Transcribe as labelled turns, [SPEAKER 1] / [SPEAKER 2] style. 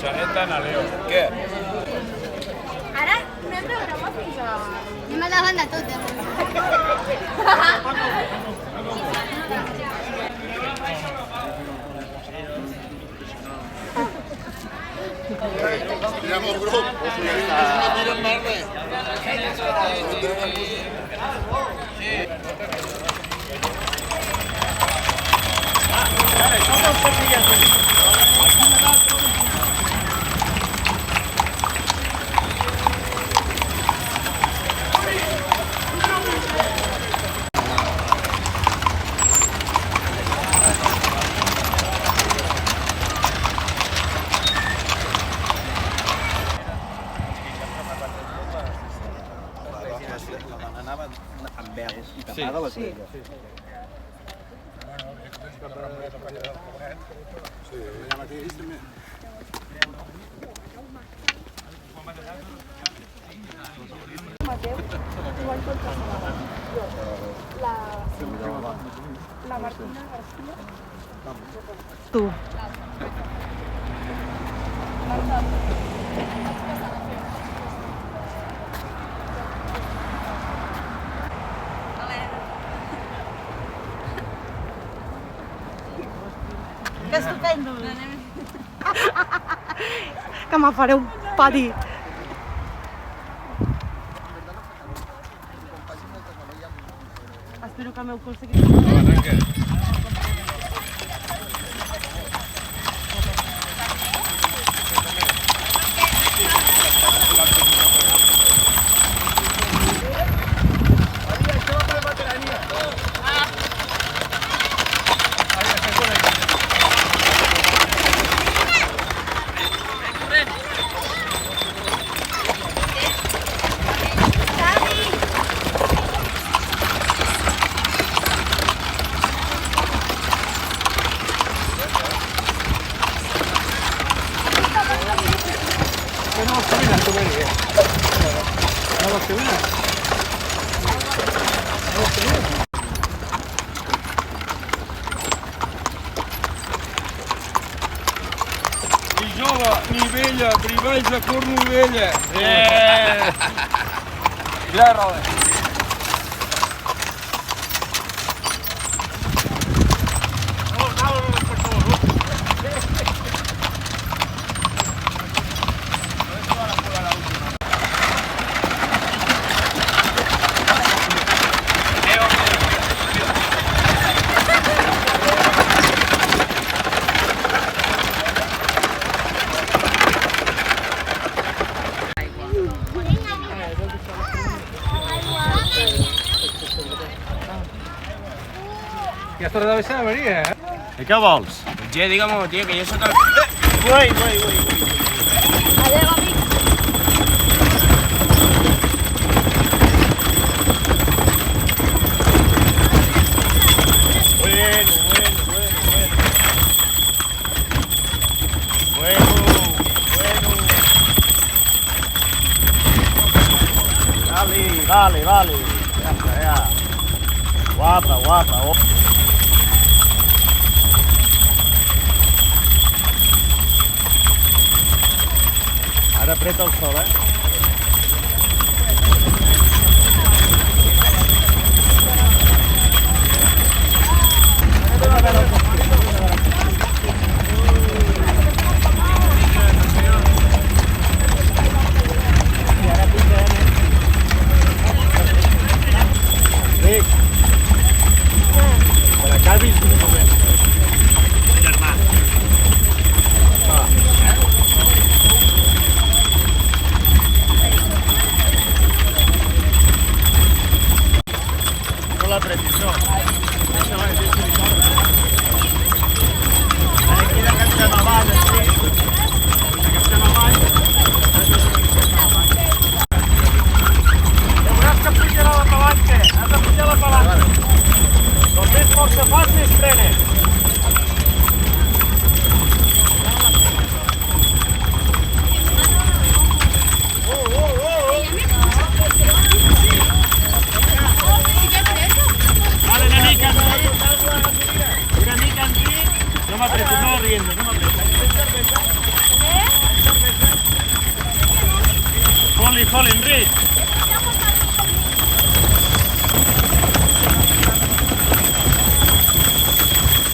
[SPEAKER 1] Xaneta na Leo.
[SPEAKER 2] Què?
[SPEAKER 3] Ara no hem de broma fins a...
[SPEAKER 4] Anem endavant de tot,
[SPEAKER 2] Mirem el grup. No tiren merda. Anava amb veu i tapada les orelles. Sí, allà mateix també.
[SPEAKER 3] La Martina García.
[SPEAKER 5] Tu. Que estupendo! Que me faré un pati. Espero que el meu cul sigui...
[SPEAKER 1] Ni vella, privalls de Cornudella. Ja, Robert.
[SPEAKER 6] Ja has tornat a baixar, Maria, eh?
[SPEAKER 1] I què vols? Ja, digue-m'ho, tio, que jo sóc el... Uai.
[SPEAKER 3] Adéu, amic.
[SPEAKER 1] Vale. Ya está, ya. Guapa. Ara apreta el sol, No me apretes, no riendo, no me apretes. Colin, Reed.
[SPEAKER 3] Andiamo a fare un